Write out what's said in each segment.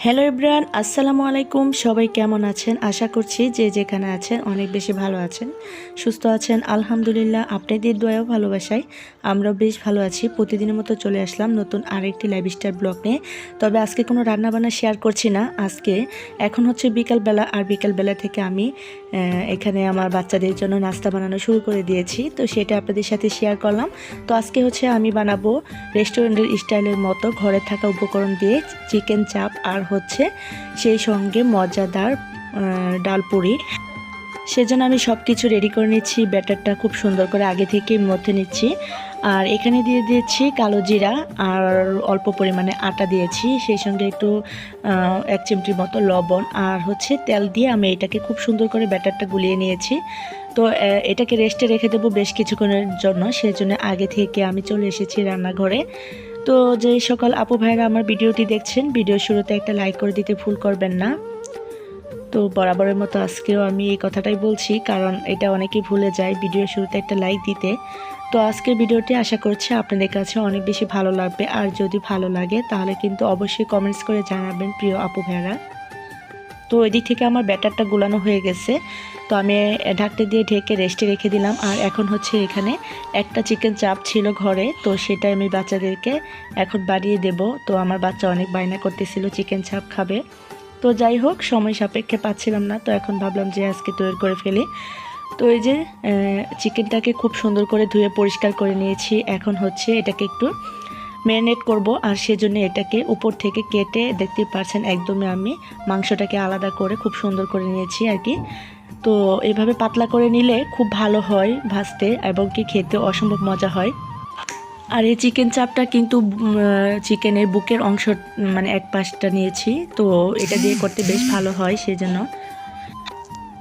Hello everyone, আসসালামু আলাইকুম। সবাই কেমন আছেন? আশা করছি যে যেখানে আছেন অনেক বেশি ভালো আছেন, সুস্থ আছেন। আলহামদুলিল্লাহ, আপনাদের দোয়াও ভালোবাসায় আমরাও বেশ ভালো আছি। প্রতিদিনের মতো চলে আসলাম নতুন আরেকটি লাইফস্টাইল ব্লগ নিয়ে। তবে আজকে কোনো রান্নাবান্না শেয়ার করছি না। আজকে এখন হচ্ছে বিকালবেলা, আর বিকালবেলা থেকে আমি এখানে আমার বাচ্চাদের জন্য নাস্তা বানানো শুরু করে দিয়েছি। তো সেটা আপনাদের সাথে শেয়ার করলাম। তো আজকে হচ্ছে আমি বানাবো রেস্টুরেন্টের স্টাইলের মতো ঘরে থাকা উপকরণ দিয়ে চিকেন চাপ, আর হচ্ছে সেই সঙ্গে মজাদার ডাল পুরি। সেজন্য আমি সব কিছু রেডি করে নিচ্ছি। ব্যাটারটা খুব সুন্দর করে আগে থেকেই মথে নিচ্ছি। আর এখানে দিয়ে দিয়েছি কালো জিরা, আর অল্প পরিমাণে আটা দিয়েছি, সেই সঙ্গে একটু 1 চিমটির মতো লবণ, আর হচ্ছে তেল দিয়ে আমি এটাকে খুব সুন্দর করে ব্যাটারটা গুলিয়ে নিয়েছি। তো এটাকে রেস্টে রেখে দেবো বেশ কিছুক্ষণের জন্য। সেজন্য আগে থেকে আমি চলে এসেছি রান্নাঘরে। তো যে সকল আপু ভাইরা আমার ভিডিওটি দেখছেন, ভিডিও শুরুতে একটা লাইক করে দিতে ভুল করবেন না। তো বরাবরের মতো আজকেও আমি এই কথাটাই বলছি, কারণ এটা অনেকেই ভুলে যায় ভিডিও শুরুতে একটা লাইক দিতে। তো আজকের ভিডিওটি আশা করছি আপনাদের কাছে অনেক বেশি ভালো লাগবে, আর যদি ভালো লাগে তাহলে কিন্তু অবশ্যই কমেন্টস করে জানাবেন প্রিয় আপু ভাইরা। তো এদিক থেকে আমার ব্যাটারটা গুলানো হয়ে গেছে। তো আমি ঢাকতে দিয়ে ঢেকে রেস্টে রেখে দিলাম। আর এখন হচ্ছে এখানে একটা চিকেন চাপ ছিল ঘরে, তো সেটা আমি বাচ্চাদেরকে এখন বাড়িয়ে দেব। তো আমার বাচ্চা অনেক বায়না করতেছিল চিকেন চাপ খাবে। তো যাই হোক, সময় সাপেক্ষে পাচ্ছিলাম না, তো এখন ভাবলাম যে আজকে তৈরি করে ফেলি। তো এই যে চিকেনটাকে খুব সুন্দর করে ধুয়ে পরিষ্কার করে নিয়েছি। এখন হচ্ছে এটাকে একটু ম্যারিনেট করব, আর সেজন্য এটাকে উপর থেকে কেটে দেখতে পাচ্ছেন একদমই আমি মাংসটাকে আলাদা করে খুব সুন্দর করে নিয়েছি আর কি। তো এইভাবে পাতলা করে নিলে খুব ভালো হয় ভাজতে, এবং কি খেতে অসম্ভব মজা হয়। আর এই চিকেন চাপটা কিন্তু চিকেনের বুকের অংশ, মানে এক পাশটা নিয়েছি, তো এটা দিয়ে করতে বেশ ভালো হয় সেজন্য।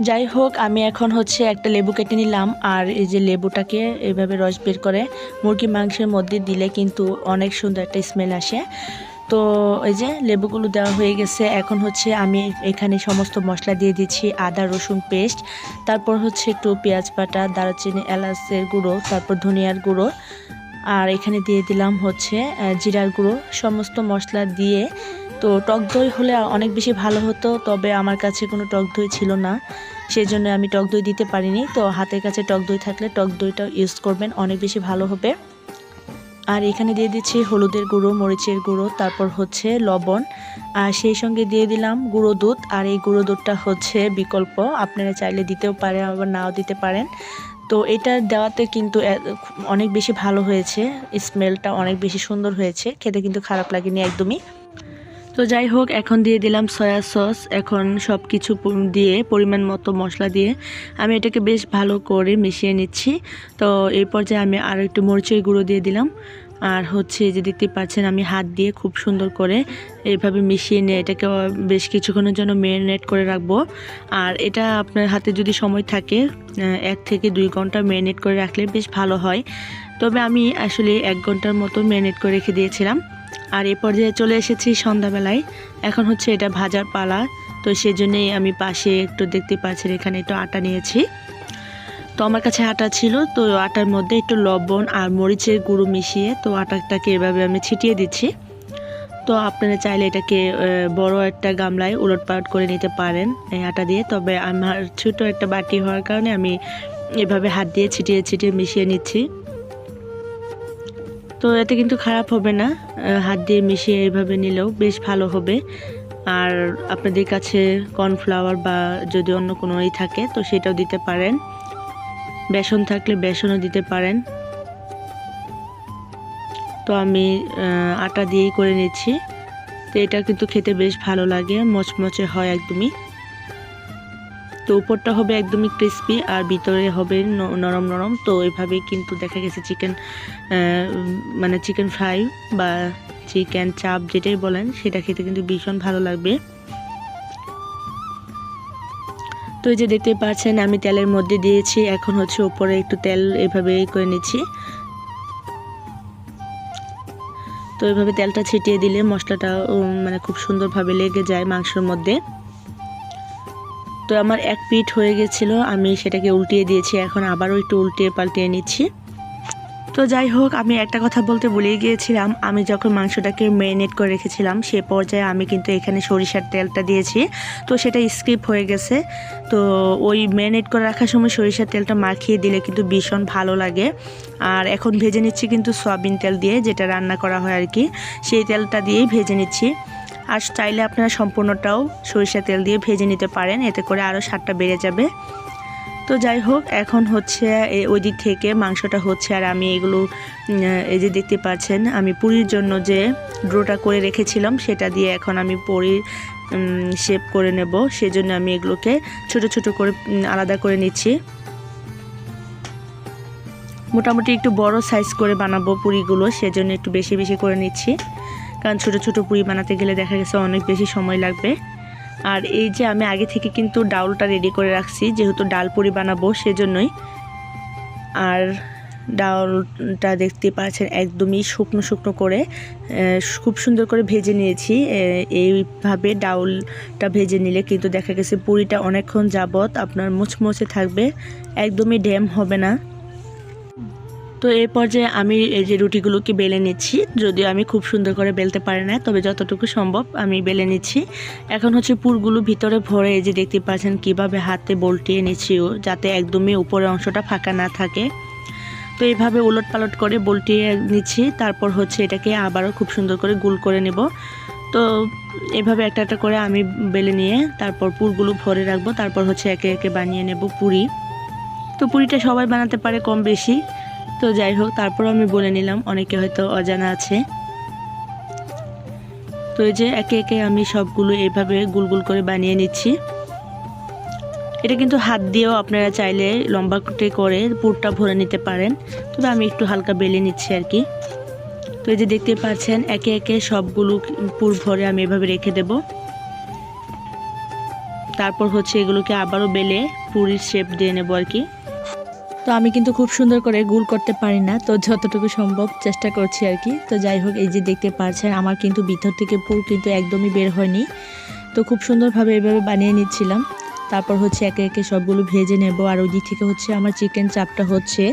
যাই হোক, আমি এখন হচ্ছে একটা লেবু কেটে নিলাম, আর এই যে লেবুটাকে এভাবে রস বের করে মুরগি মাংসের মধ্যে দিলে কিন্তু অনেক সুন্দর একটা স্মেল আসে। তো এই যে লেবুগুলো দেওয়া হয়ে গেছে। এখন হচ্ছে আমি এখানে সমস্ত মশলা দিয়ে দিচ্ছি, আদা রসুন পেস্ট, তারপর হচ্ছে একটু পেঁয়াজ বাটা, দারুচিনি, এলাচের গুঁড়ো, তারপর ধনিয়ার গুঁড়ো, আর এখানে দিয়ে দিলাম হচ্ছে জিরার গুঁড়ো। সমস্ত মশলা দিয়ে, তো টক দই হলে অনেক বেশি ভালো হতো, তবে আমার কাছে কোনো টক দই ছিল না, সেজন্য আমি টক দই দিতে পারিনি। তো হাতের কাছে টক দই থাকলে টক দইটা ইউজ করবেন, অনেক বেশি ভালো হবে। আর এখানে দিয়ে দিচ্ছি হলুদের গুঁড়ো, মরিচের গুঁড়ো, তারপর হচ্ছে লবণ, আর সেই সঙ্গে দিয়ে দিলাম গুঁড়ো দুধ। আর এই গুঁড়ো দুধটা হচ্ছে বিকল্প, আপনারা চাইলে দিতেও পারেন, আবার নাও দিতে পারেন। তো এটা দেওয়াতে কিন্তু অনেক বেশি ভালো হয়েছে, স্মেলটা অনেক বেশি সুন্দর হয়েছে, খেতে কিন্তু খারাপ লাগেনি একদমই। তো যাই হোক, এখন দিয়ে দিলাম সয়া সস। এখন সব কিছু দিয়ে পরিমাণ মতো মশলা দিয়ে আমি এটাকে বেশ ভালো করে মিশিয়ে নিচ্ছি। তো এই পর্যায়ে আমি আরও একটু মরিচের গুঁড়ো দিয়ে দিলাম। আর হচ্ছে যে দেখতে পাচ্ছেন আমি হাত দিয়ে খুব সুন্দর করে এইভাবে মিশিয়ে নিয়ে এটাকে বেশ কিছুক্ষণের জন্য ম্যারিনেট করে রাখবো। আর এটা আপনার হাতে যদি সময় থাকে 1 থেকে 2 ঘন্টা ম্যারিনেট করে রাখলে বেশ ভালো হয়। তবে আমি আসলে 1 ঘন্টার মতো ম্যারিনেট করে রেখে দিয়েছিলাম। আর এই পর্যায়ে চলে এসেছি সন্ধ্যাবেলায়। এখন হচ্ছে এটা ভাজার পালা। তো সেজন্যই আমি পাশে একটু দেখতে পাচ্ছেন এখানে একটু আটা নিয়েছি। তো আমার কাছে আটা ছিল, তো আটার মধ্যে একটু লবণ আর মরিচের গুঁড়ো মিশিয়ে তো আটাটাকে এভাবে আমি ছিটিয়ে দিচ্ছি। তো আপনারা চাইলে এটাকে বড় একটা গামলায় উলটপালট করে নিতে পারেন এই আটা দিয়ে। তবে আমার ছোট একটা বাটি হওয়ার কারণে আমি এভাবে হাত দিয়ে ছিটিয়ে ছিটিয়ে মিশিয়ে নিচ্ছি। তো এতে কিন্তু খারাপ হবে না, হাত দিয়ে মিশিয়ে এইভাবে নিলেও বেশ ভালো হবে। আর আপনাদের কাছে কর্নফ্লাওয়ার বা যদি অন্য কোনো থাকে তো সেটাও দিতে পারেন, বেসন থাকলে বেসনও দিতে পারেন। তো আমি আটা দিয়েই করে নিচ্ছি। তো এটা কিন্তু খেতে বেশ ভালো লাগে, মচমচে হয় একদমই। তো উপরটা হবে একদমই ক্রিস্পি, আর ভিতরে হবে নরম নরম। তো এইভাবেই কিন্তু দেখা গেছে চিকেন, মানে চিকেন ফ্রাই বা চিকেন চাপ যেটাই বলেন, সেটা খেতে কিন্তু ভীষণ ভালো লাগবে। তো এই যে দেখতে পাচ্ছেন আমি তেলের মধ্যে দিয়েছি। এখন হচ্ছে উপরে একটু তেল এভাবে করে নিচ্ছি। তো এইভাবে তেলটা ছিটিয়ে দিলে মশলাটা মানে খুব সুন্দরভাবে লেগে যায় মাংসের মধ্যে। তো আমার 1 পিঠ হয়ে গেছিলো, আমি সেটাকে উল্টিয়ে দিয়েছি। এখন আবারও একটু উল্টিয়ে পাল্টিয়ে নিচ্ছি। তো তো যাই হোক, আমি একটা কথা বলতে ভুলে গিয়েছিলাম, আমি যখন মাংসটাকে ম্যারিনেট করে রেখেছিলাম সে পর্যায়ে আমি কিন্তু এখানে সরিষার তেলটা দিয়েছি, তো সেটা স্কিপ হয়ে গেছে। তো ওই ম্যারিনেট করে রাখার সময় সরিষার তেলটা মাখিয়ে দিলে কিন্তু ভীষণ ভালো লাগে। আর এখন ভেজে নিচ্ছি কিন্তু সয়াবিন তেল দিয়ে, যেটা রান্না করা হয় আর কি, সেই তেলটা দিয়েই ভেজে নিচ্ছি। আর চাইলে আপনারা সম্পূর্ণটাও সরিষার তেল দিয়ে ভেজে নিতে পারেন, এতে করে আরও স্বাদটা বেড়ে যাবে। তো যাই হোক, এখন হচ্ছে ওই দিক থেকে মাংসটা হচ্ছে, আর আমি এগুলো এই যে দেখতে পাচ্ছেন আমি পুরির জন্য যে ডোটা করে রেখেছিলাম সেটা দিয়ে এখন আমি পুরির শেপ করে নেব। সেজন্য আমি এগুলোকে ছোট ছোট করে আলাদা করে নিচ্ছি। মোটামুটি একটু বড় সাইজ করে বানাবো পুরিগুলো, সেজন্য একটু বেশি বেশি করে নিচ্ছি, কারণ ছোট ছোট পুরি বানাতে গেলে দেখা গেছে অনেক বেশি সময় লাগবে। আর এই যে আমি আগে থেকে কিন্তু ডাউলটা রেডি করে রাখছি, যেহেতু ডাল পুরি বানাবো সেজন্যই। আর ডাউলটা দেখতে পাচ্ছেন একদমই শুকনো শুকনো করে খুব সুন্দর করে ভেজে নিয়েছি। এইভাবে ডাউলটা ভেজে নিলে কিন্তু দেখা গেছে পুরিটা অনেকক্ষণ যাবত আপনার মুচমুচে থাকবে, একদমই ড্যাম হবে না। তো এই পর্যায়ে আমি এই যে রুটিগুলোকে বেলে নিচ্ছি, যদিও আমি খুব সুন্দর করে বেলতে পারি না, তবে যতটুকু সম্ভব আমি বেলে নিচ্ছি। এখন হচ্ছে পুরগুলো ভিতরে ভরে এই যে দেখতে পাচ্ছেন কিভাবে হাতে বল্টিয়ে নিচ্ছি, যাতে একদমই উপরের অংশটা ফাঁকা না থাকে। তো এইভাবে উলট পালট করে বল্টিয়ে নিচ্ছি, তারপর হচ্ছে এটাকে আবারও খুব সুন্দর করে গোল করে নেব। তো এভাবে একটা একটা করে আমি বেলে নিয়ে তারপর পুরগুলো ভরে রাখবো, তারপর হচ্ছে একে একে বানিয়ে নেব পুরি। তো পুরিটা সবাই বানাতে পারে কম বেশি, তো যাই হোক তারপর আমি বলে নিলাম, অনেকে হয়তো অজানা আছে। তো এই যে একে একে আমি সবগুলো এইভাবে গোল গোল করে বানিয়ে নিচ্ছি। এটা কিন্তু হাত দিয়েও আপনারা চাইলে লম্বা করে পুরটা ভরে নিতে পারেন, তবে আমি একটু হালকা বেলে নিচ্ছি আর কি। তো এই যে দেখতে পাচ্ছেন একে একে সবগুলো পুর ভরে আমি এভাবে রেখে দেব। তারপর হচ্ছে এগুলোকে আবারও বেলে পুরির শেপ দিয়ে নেব আর কি। তো আমি কিন্তু খুব সুন্দর করে গোল করতে পারি না, তো যতটুকু সম্ভব চেষ্টা করছি আর কি। তো যাই হোক, এই যে দেখতে পাচ্ছেন আমার কিন্তু ভিতর থেকে পুর কিন্তু একদমই বের হয়নি, তো খুব সুন্দরভাবে এভাবে বানিয়ে নিচ্ছিলাম। তারপর হচ্ছে একে একে সবগুলো ভেজে নেব। আর ওই দিক থেকে হচ্ছে আমার চিকেন চাপটা হচ্ছে।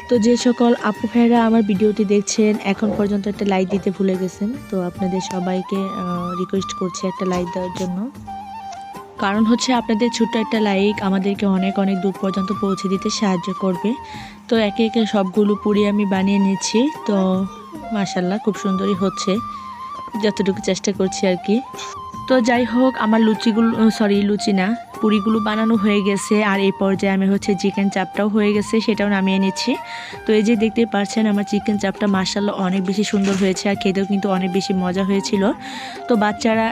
তো যে সকল আপু ভাইরা আমার ভিডিওটি দেখছেন এখন পর্যন্ত একটা লাইক দিতে ভুলে গেছেন, তো আপনাদের সবাইকে রিকোয়েস্ট করছি একটা লাইক দেওয়ার জন্য, কারণ হচ্ছে আপনাদের ছোট্ট একটা লাইক আমাদেরকে অনেক অনেক দূর পর্যন্ত পৌঁছে দিতে সাহায্য করবে। তো একে একে সবগুলো পুরি আমি বানিয়ে নিচ্ছি। তো মাশাআল্লাহ খুব সুন্দরই হচ্ছে, যতটুকু চেষ্টা করছি আর কি। তো যাই হোক, আমার লুচি না পুরিগুলো বানানো হয়ে গেছে। আর এই পর্যায়ে আমি হচ্ছে চিকেন চাপটাও হয়ে গেছে, সেটাও নামিয়ে নিচ্ছি। তো এই যে দেখতে পাচ্ছেন আমার চিকেন চাপটা মাশাআল্লাহ অনেক বেশি সুন্দর হয়েছে, আর খেতেও কিন্তু অনেক বেশি মজা হয়েছিল। তো বাচ্চারা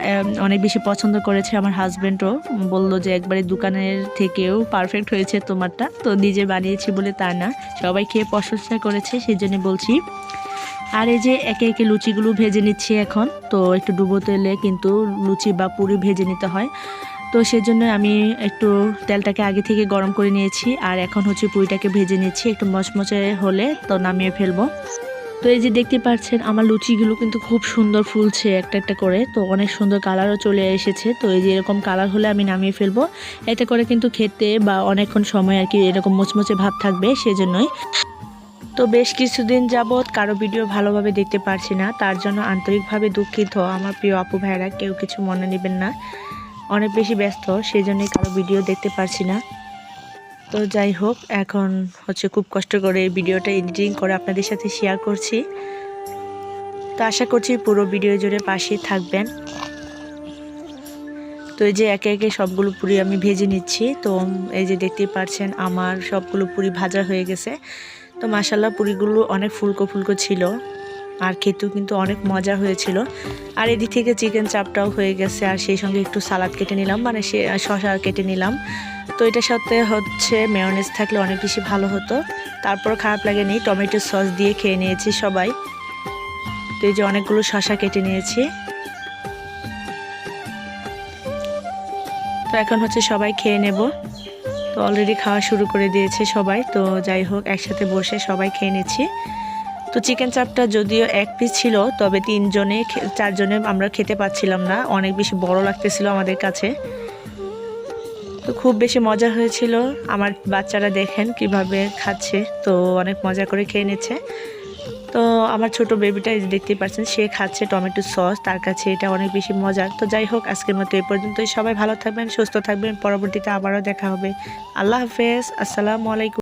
অনেক বেশি পছন্দ করেছে, আমার হাজব্যান্ডও বললো যে একবারে দোকানের থেকেও পারফেক্ট হয়েছে তোমারটা। তো নিজে বানিয়েছি বলে তা না, সবাই খেয়ে প্রশংসা করেছে, সেই জন্য বলছি। আর এই যে একে একে লুচিগুলো ভেজে নিচ্ছি এখন। তো একটু ডুবো তেলে কিন্তু লুচি বা পুরি ভেজে নিতে হয়, তো সেজন্য আমি একটু তেলটাকে আগে থেকে গরম করে নিয়েছি। আর এখন হচ্ছে পুরিটাকে ভেজে নিচ্ছি, একটু মচমচে হলে তো নামিয়ে ফেলবো। তো এই যে দেখতে পাচ্ছেন আমার লুচিগুলো কিন্তু খুব সুন্দর ফুলছে একটা একটা করে, তো অনেক সুন্দর কালারও চলে এসেছে। তো এই যে এরকম কালার হলে আমি নামিয়ে ফেলবো, এতে করে কিন্তু খেতে বা অনেকক্ষণ সময় আর কি এরকম মচমচে ভাব থাকবে, সেজন্যই। তো বেশ কিছুদিন যাবৎ কারো ভিডিও ভালোভাবে দেখতে পারছি না, তার জন্য আন্তরিকভাবে দুঃখিত আমার প্রিয় আপু ভাইরা, কেউ কিছু মনে নেবেন না। অনেক বেশি ব্যস্ত, সেই জন্যই কারো ভিডিও দেখতে পারছি না। তো যাই হোক, এখন হচ্ছে খুব কষ্ট করে এই ভিডিওটা এডিটিং করে আপনাদের সাথে শেয়ার করছি। তো আশা করছি পুরো ভিডিও জুড়ে পাশেই থাকবেন। তো এই যে একে একে সবগুলো পুরি আমি ভেজে নিচ্ছি। তো এই যে দেখতেই পাচ্ছেন আমার সবগুলো পুরি ভাজা হয়ে গেছে। তো মাশাআল্লাহ পুরিগুলো অনেক ফুলকো ফুলকো ছিল, আর খেতেও কিন্তু অনেক মজা হয়েছিল। আর এদিক থেকে চিকেন চাপটাও হয়ে গেছে, আর সেই সঙ্গে একটু সালাদ কেটে নিলাম, মানে শসা কেটে নিলাম। তো এটার সাথে হচ্ছে মেয়োনেজ থাকলে অনেক বেশি ভালো হতো, তারপর খারাপ লাগেনি, টমেটো সস দিয়ে খেয়ে নিয়েছি সবাই। তো এই যে অনেকগুলো শসা কেটে নিয়েছি। তো এখন হচ্ছে সবাই খেয়ে নেব। তো অলরেডি খাওয়া শুরু করে দিয়েছে সবাই। তো যাই হোক, একসাথে বসে সবাই খেয়ে নিচ্ছি। তো চিকেন চাপটা যদিও এক পিস ছিল, তবে 4 জনে আমরা খেতে পাচ্ছিলাম না, অনেক বেশি বড় লাগতেছিল আমাদের কাছে। তো খুব বেশি মজা হয়েছিল। আমার বাচ্চারা দেখেন কিভাবে খাচ্ছে, তো অনেক মজা করে খেয়ে নিচ্ছে। তো আমার ছোট বেবিটা দেখতেই পাচ্ছেন, সে খাচ্ছে টমেটো সস, তার কাছে এটা অনেক বেশি মজার। তো যাই হোক, আজকের মতো এই পর্যন্তই। সবাই ভালো থাকবেন, সুস্থ থাকবেন, পরবর্তীতে আবারও দেখা হবে। আল্লাহ হাফেজ, আসসালামু আলাইকুম।